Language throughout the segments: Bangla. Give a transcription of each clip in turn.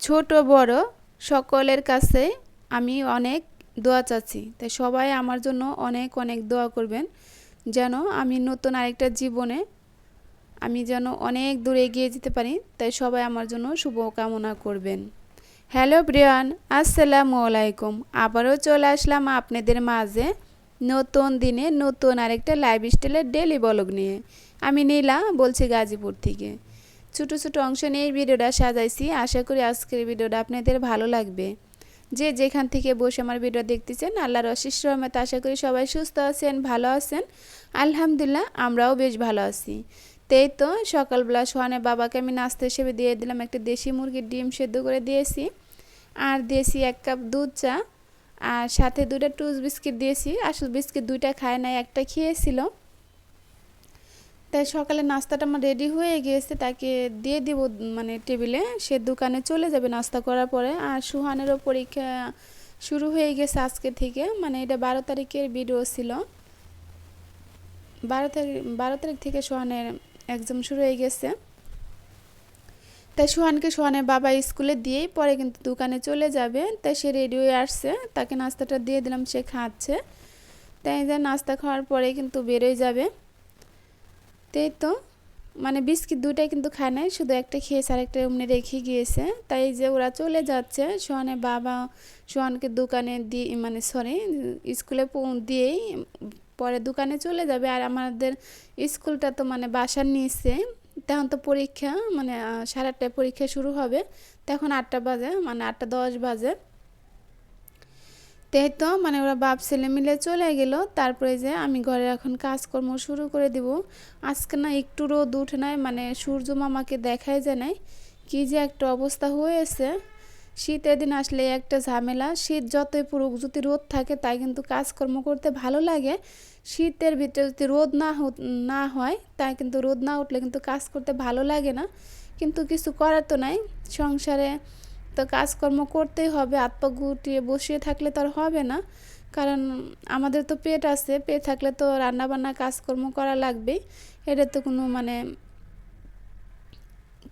ছোট বড় সকলের কাছে আমি অনেক দোয়া চাচ্ছি। তাই সবাই আমার জন্য অনেক অনেক দোয়া করবেন, যেন আমি নতুন আরেকটা জীবনে আমি যেন অনেক দূরে এগিয়ে যেতে পারি। তাই সবাই আমার জন্য শুভ কামনা করবেন। হ্যালো ব্রিয়ান, আসসালামু আলাইকুম। আবারও চলে আসলাম আপনাদের মাঝে নতুন দিনে নতুন আরেকটা লাইফস্টাইলের ডেলি ব্লগ নিয়ে। আমি নীলা বলছি গাজীপুর থেকে। ছোটো ছোটো অংশ নিয়ে এই ভিডিওটা সাজাইছি। আশা করি আজকের ভিডিওটা আপনাদের ভালো লাগবে। যে যেখান থেকে বসে আমার ভিডিও দেখতেছেন, আল্লাহর অশেষ রহমতে আশা করি সবাই সুস্থ আছেন, ভালো আছেন। আলহামদুলিল্লাহ, আমরাও বেশ ভালো আছি। তাই তো সকালবেলা সোহানের বাবাকে আমি নাস্তা হিসেবে দিয়ে দিলাম একটা দেশি মুরগির ডিম সেদ্ধ করে দিয়েছি, আর দিয়েছি 1 কাপ দুধ চা, আর সাথে 2টা টুস বিস্কিট দিয়েছি। আসলে বিস্কিট 2টা খায় নাই, একটা খেয়েছিল। তাই সকালে নাস্তাটা আমার রেডি হয়ে গিয়েছে, তাকে দিয়ে দিব মানে টেবিলে, সে দোকানে চলে যাবে নাস্তা করার পরে। আর সুহানেরও পরীক্ষা শুরু হয়ে গেছে আজকে থেকে, মানে এটা 12 তারিখের ভিডিও ছিল। 12 তারিখ থেকে সুহানের এক্সাম শুরু হয়ে গেছে। তাই সোহানের বাবা স্কুলে দিয়েই পরে কিন্তু দোকানে চলে যাবে। তাই সে রেডি হয়ে আসছে, তাকে নাস্তাটা দিয়ে দিলাম, সে খাচ্ছে। তাই যে নাস্তা খাওয়ার পরে কিন্তু বেরোয় যাবে। তাই তো মানে বিস্কিট 2টাই কিন্তু খায় নাই, শুধু একটা খেয়েছে, আরেকটা এমনি রেখে গিয়েছে। তাই যে ওরা চলে যাচ্ছে, সোহানের বাবা সোহানকে দোকানে দিয়ে মানে স্কুলে দিয়েই পরে দোকানে চলে যাবে। আর আমাদের স্কুলটা তো মানে বাসার নিচে, তখন তো পরীক্ষা মানে 8:30টায় পরীক্ষা শুরু হবে। তখন 8টা বাজে, মানে 8:10 বাজে। তাই তো মানে ওরা বাপ ছেলে মিলে চলে গেল। তারপরে যে আমি ঘরে এখন কাজকর্ম শুরু করে দিব। আজকে না একটু রোদ উঠে নাই, মানে সূর্য মামাকে দেখাই যায় নাই, কী যে একটা অবস্থা হয়েছে। শীতের দিন আসলে একটা ঝামেলা, শীত যতই পড়ুক যদি রোদ থাকে তাই কিন্তু কাজকর্ম করতে ভালো লাগে। শীতের ভিতরে যদি রোদ না হয়, তাই কিন্তু রোদ না উঠলে কিন্তু কাজ করতে ভালো লাগে না। কিন্তু কিছু করার তো নাই, সংসারে তো কাজকর্ম করতেই হবে। হাত পা গুটিয়ে বসিয়ে থাকলে তো আর হবে না, কারণ আমাদের তো পেট আছে, পেট থাকলে তো রান্নাবান্না কাজকর্ম করা লাগবেই। এটা তো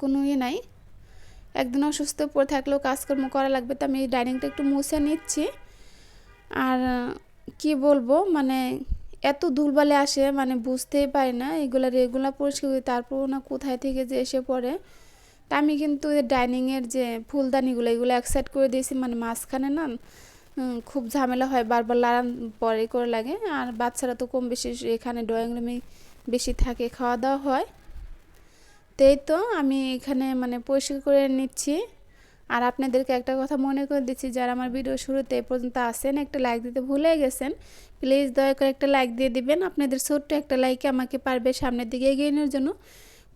কোনো নাই। একদিন অসুস্থ পড়ে থাকলেও কাজকর্ম করা লাগবে। তো আমি এই ডাইনিংটা একটু মুছে নিচ্ছি। আর কি বলবো, মানে এত ধুলবালি আসে, মানে বুঝতেই পারি না। এগুলো রেগুলার পরিষ্কার করি, তারপর না কোথায় থেকে যে এসে পড়ে। তা আমি কিন্তু ডাইনিংয়ের যে ফুলদানিগুলো এগুলো এক সাইড করে দিয়েছি, মানে মাঝখানে না খুব ঝামেলা হয়, বারবার লাগান পরে করে লাগে। আর বাচ্চারা তো কম বেশি এখানে ড্রয়িং রুমে বেশি থাকে, খাওয়া দাওয়া হয়। তাই তো আমি এখানে মানে পরিষ্কার করে নিচ্ছি। আর আপনাদেরকে একটা কথা মনে করে দিচ্ছি, যারা আমার ভিডিও শুরুতে এ পর্যন্ত আসেন একটা লাইক দিতে ভুলে গেছেন, প্লিজ দয়া করে একটা লাইক দিয়ে দিবেন। আপনাদের ছোট্ট একটা লাইকে আমাকে পারবে সামনের দিকে এগিয়ে নেওয়ার জন্য,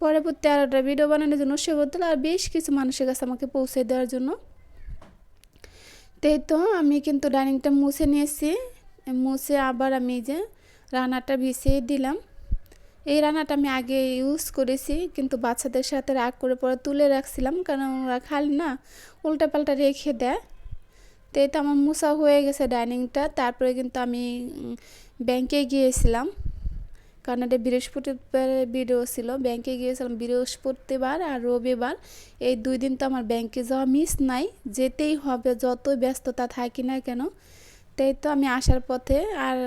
পরবর্তী আরোটা ভিডিও বানানোর জন্য উৎসাহ করতে, আর বেশ কিছু মানুষের কাছে আমাকে পৌঁছে দেওয়ার জন্য। তাই তো আমি কিন্তু ডাইনিংটা মুছে নিয়েছি। মুছে আবার আমি যে রান্নাটা ভিজিয়ে দিলাম। এই রান্নাটা আমি আগে ইউজ করেছি, কিন্তু বাচ্চাদের সাথে রাগ করে পরে তুলে রাখছিলাম, কারণ ওরা খালি না উল্টাপাল্টা রেখে দেয়। তো এই তো আমার মুছা হয়ে গেছে ডাইনিংটা। তারপরে কিন্তু আমি ব্যাংকে গিয়েছিলাম, কারণ এটা বৃহস্পতিবারের ভিডিও ছিল। ব্যাংকে গিয়েছিলাম বৃহস্পতিবার আর রবিবার, এই 2 দিন তো আমার ব্যাংকে যাওয়া মিস নাই, যেতেই হবে যতই ব্যস্ততা থাকি না কেন। তাই তো আমি আসার পথে আর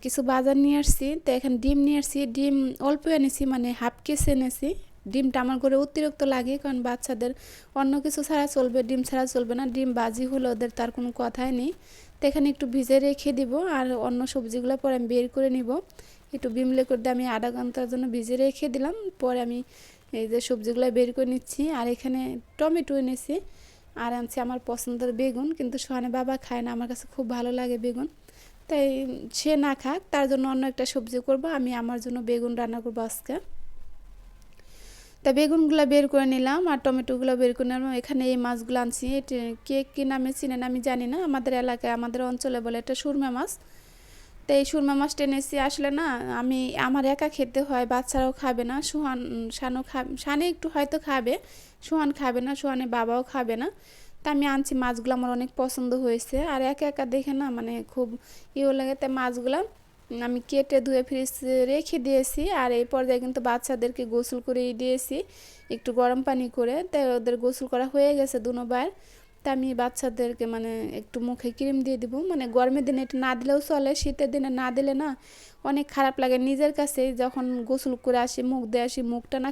কিছু বাজার নিয়ে আসছি। তো এখানে ডিম নিয়ে আসছি, ডিম অল্প এনেছি, মানে হাফ কেস এনেছি। ডিমটা আমার ঘরে অতিরিক্ত লাগে, কারণ বাচ্চাদের অন্য কিছু ছাড়া চলবে, ডিম ছাড়া চলবে না। ডিম বাজি হলে ওদের তার কোনো কথাই নেই। তো এখানে একটু ভিজে রেখে দিব, আর অন্য সবজিগুলো পরে আমি বের করে নিব। একটু বিমলে করে দিয়ে আমি আধা ঘন্টার জন্য ভিজে রেখে দিলাম, পরে আমি এই যে সবজিগুলো বের করে নিচ্ছি। আর এখানে টমেটো এনেছি, আর আনছি আমার পছন্দের বেগুন, কিন্তু সোহানের বাবা খায় না, আমার কাছে খুব ভালো লাগে বেগুন। তাই সে না খাক, তার জন্য অন্য একটা সবজি করব, আমি আমার জন্য বেগুন রান্না করবো আজকে। তা বেগুনগুলো বের করে নিলাম আর টমেটোগুলো বের করে নিলাম। এখানে এই মাছগুলো আনছি, কে কী নামে চিনেন আমি জানি না, আমাদের এলাকায় আমাদের অঞ্চলে বলে এটা সুরমা মাছ। তো এই সুরমা মাছটা এনেছি। আসলে না আমি আমার একা খেতে হয়, বাচ্চারাও খাবে না, শানে একটু হয়তো খাবে, সোহান খাবে না, সোহানের বাবাও খাবে না। তা আমি আনছি, মাছগুলো আমার অনেক পছন্দ হয়েছে, আর একা একা দেখে না মানে খুব ইয়ে লাগে। তাই মাছগুলো আমি কেটে ধুয়ে ফ্রিজে রেখে দিয়েছি। আর এই পর্যায়ে কিন্তু বাচ্চাদেরকে গোসল করে দিয়েছি একটু গরম পানি করে, তাই ওদের গোসল করা হয়ে গেছে দুবার। তা আমি বাচ্চাদেরকে মানে একটু মুখে ক্রিম দিয়ে দিব, মানে গরমের দিনে এটা না দিলেও চলে, শীতের দিনে না দিলে না অনেক খারাপ লাগে নিজের কাছে। যখন গোসল করে আসি মুখ দিয়ে আসি, মুখটা না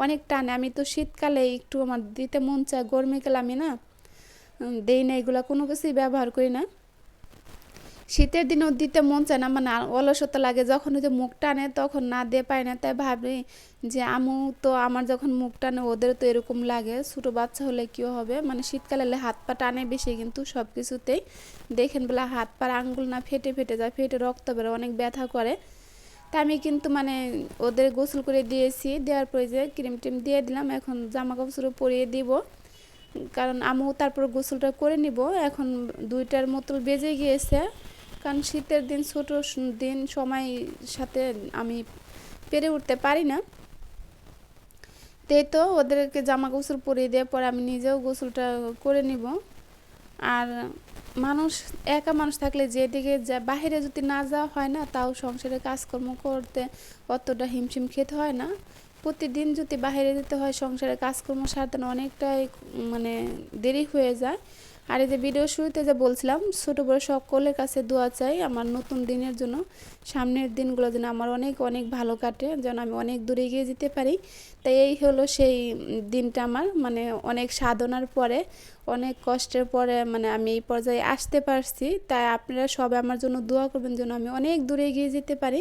অনেক টানে। আমি তো শীতকালে একটু আমার দিতে মন চায়, গরমে কালে আমি না দেই না, এগুলো কোনো কিছুই ব্যবহার করি না। শীতের দিনেও দিতে মন চায় না, মানে অলসতা লাগে, যখন ওই যে মুখ টানে তখন না দিয়ে পাই না। তাই ভাবি যে আমু তো আমার যখন মুখ টানে ওদের তো এরকম লাগে, ছোটো বাচ্চা হলে কী হবে, মানে শীতকালে হাত পা টানে বেশি, কিন্তু সব কিছুতেই দেখেন বলে হাত পার আঙ্গুল না ফেটে ফেটে যায়, ফেটে রক্ত বেরো, অনেক ব্যথা করে। তা আমি কিন্তু মানে ওদের গোসল করে দিয়েছি, দেওয়ার পরে যে ক্রিম টিম দিয়ে দিলাম, এখন জামা কাপড় পরিয়ে দিব, কারণ আমু তারপর গোসলটা করে নিব। এখন 2টার মতো বেজে গিয়েছে, কারণ শীতের দিন ছোটো দিন সময় সাথে আমি পেরে উঠতে পারি না। তাই তো ওদেরকে জামা গোসল পরিয়ে দেওয়ার পর আমি নিজেও গোসলটা করে নিব। আর মানুষ একা মানুষ থাকলে যেদিকে বাইরে যদি না যাওয়া হয় না, তাও সংসারে কাজকর্ম করতে অতটা হিমশিম খেতে হয় না। প্রতিদিন যদি বাইরে যেতে হয় সংসারে কাজকর্ম সারতে অনেকটাই মানে দেরি হয়ে যায়। আর এই যে ভিডিও শুরুতে যে বলছিলাম, ছোটো বড়ো সকলের কাছে দোয়া চাই আমার নতুন দিনের জন্য, সামনের দিনগুলো যেন আমার অনেক অনেক ভালো কাটে, যেন আমি অনেক দূরে এগিয়ে যেতে পারি। তাই এই হলো সেই দিনটা আমার, মানে অনেক সাধনার পরে অনেক কষ্টের পরে মানে আমি এই পর্যায়ে আসতে পারছি। তাই আপনারা সবাই আমার জন্য দোয়া করবেন যেন আমি অনেক দূরে এগিয়ে যেতে পারি।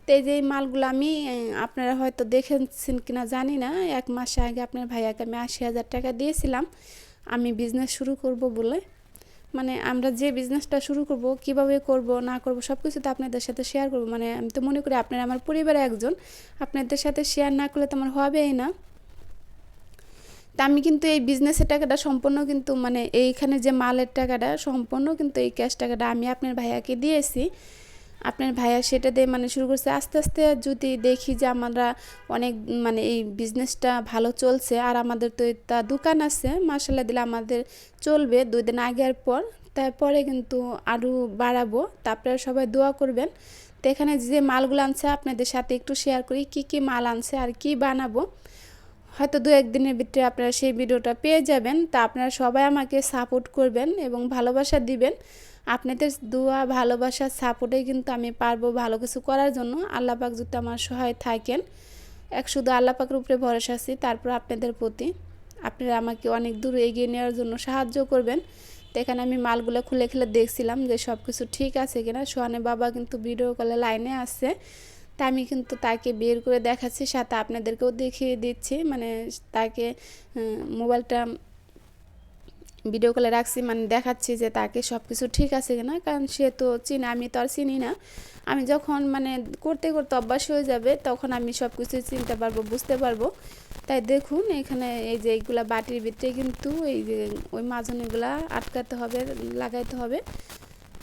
তো এই যে এই মালগুলো আমি আপনারা হয়তো দেখেছেন কিনা জানি না, 1 মাস আগে আপনার ভাইয়াকে আমি 80,000 টাকা দিয়েছিলাম আমি বিজনেস শুরু করব বলে। মানে আমরা যে বিজনেসটা শুরু করব, কিভাবে করব না করব সব কিছু তো আপনাদের সাথে শেয়ার করব। মানে আমি তো মনে করি আপনারা আমার পরিবারের একজন, আপনাদের সাথে শেয়ার না করলে তো আমার হবেই না। তা আমি কিন্তু এই বিজনেসের টাকাটা সম্পূর্ণ কিন্তু মানে এইখানে যে মালের টাকাটা সম্পূর্ণ কিন্তু এই ক্যাশ টাকাটা আমি আপনার ভাইয়াকে দিয়েছি। আপনার ভাইয়া সেটা দিয়ে মানে শুরু করছে। আস্তে আস্তে যদি দেখি যে আমরা অনেক মানে এই বিজনেসটা ভালো চলছে, আর আমাদের তো একটা দোকান আছে, মাশাআল্লাহ দিলে আমাদের চলবে 2 দিন আগের পর, তারপরে কিন্তু আরও বাড়াবো। তা আপনারা সবাই দোয়া করবেন। তো এখানে যে মালগুলো আনছে আপনাদের সাথে একটু শেয়ার করি, কি কি মাল আনছে আর কি বানাবো। হয়তো 2-1 দিনের ভিতরে আপনারা সেই ভিডিওটা পেয়ে যাবেন। তা আপনারা সবাই আমাকে সাপোর্ট করবেন এবং ভালোবাসা দিবেন। আপনাদের দোয়া ভালোবাসার সাপোর্টেই কিন্তু আমি পারবো ভালো কিছু করার জন্য। আল্লাহ পাক যদি আমার সহায় থাকেন, শুধু আল্লাহ পাকের উপরে ভরসা আছি, তারপর আপনাদের প্রতি আপনারা আমাকে অনেক দূর এগিয়ে নেওয়ার জন্য সাহায্য করবেন। তো এখানে আমি মালগুলো খুলে খুলে দেখছিলাম যে সব কিছু ঠিক আছে কিনা। সোহানের বাবা কিন্তু ভিডিও কলে লাইনে আছে, তা আমি কিন্তু তাকে বের করে দেখাচ্ছি, সাথে আপনাদেরকেও দেখিয়ে দিচ্ছি, মানে তাকে মোবাইলটা ভিডিও কলে রাখছি, মানে দেখাচ্ছি যে তাকে সব কিছু ঠিক আছে কিনা, কারণ সে তো চিনে, আমি তো আর চিনি না। আমি যখন মানে করতে করতে অভ্যাস হয়ে যাবে তখন আমি সব কিছু চিনতে পারবো, বুঝতে পারবো। তাই দেখুন এখানে এই যে এইগুলা বাটির ভিতরে কিন্তু এই যে ওই মাজনগুলা আটকাতে হবে, লাগাইতে হবে।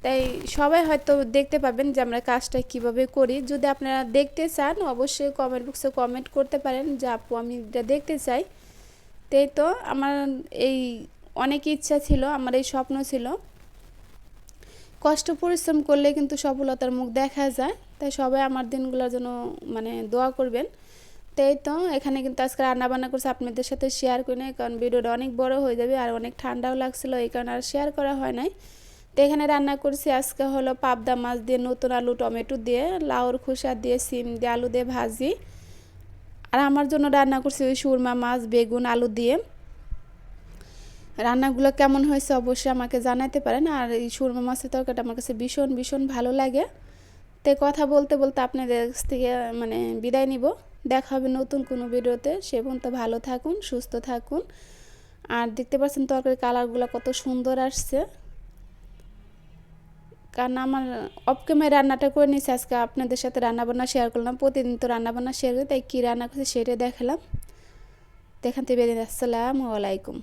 তাই সবাই হয়তো দেখতে পাবেন যে আমরা কাজটা কিভাবে করি। যদি আপনারা দেখতে চান অবশ্যই কমেন্ট বক্সে কমেন্ট করতে পারেন যে আপু আমি এটা দেখতে চাই। তাই তো আমার এই অনেক ইচ্ছা ছিল, আমার এই স্বপ্ন ছিল, কষ্ট পরিশ্রম করলে কিন্তু সফলতার মুখ দেখা যায়। তাই সবাই আমার দিনগুলোর জন্য মানে দোয়া করবেন। তাই তো এখানে কিন্তু আজকে রান্নাবান্না করছে, আপনাদের সাথে শেয়ার করি নাই, কারণ ভিডিওটা অনেক বড় হয়ে যাবে আর অনেক ঠান্ডাও লাগছিলো, এই কারণে আর শেয়ার করা হয় নাই। তো এখানে রান্না করছি আজকে হলো পাবদা মাছ দিয়ে, নতুন আলু টমেটো দিয়ে, লাউর খোসা দিয়ে, সিম দিয়ে, আলু দিয়ে ভাজি। আর আমার জন্য রান্না করছি ওই সুরমা মাছ বেগুন আলু দিয়ে। রান্নাগুলো কেমন হয়েছে অবশ্যই আমাকে জানাতে পারেন। আর এই সুরমা মাছের তরকারিটা আমার কাছে ভীষণ ভীষণ ভালো লাগে। তাই কথা বলতে বলতে আপনাদের কাছ থেকে মানে বিদায় নিব। দেখা হবে নতুন কোনো ভিডিওতে। সে পর্যন্ত ভালো থাকুন, সুস্থ থাকুন। আর দেখতে পাচ্ছেন তরকারির কালারগুলো কত সুন্দর আসছে, কারণ আমার অফ ক্যামেরায় রান্নাটা করে নিয়েছি, আজকে আপনাদের সাথে রান্নাবান্না শেয়ার করলাম। প্রতিদিন তো রান্নাবান্না শেয়ার করি, তাই কী রান্না করছি সেটাই দেখালাম। দেখান থেকে বেরিয়ে আসসালামু আলাইকুম।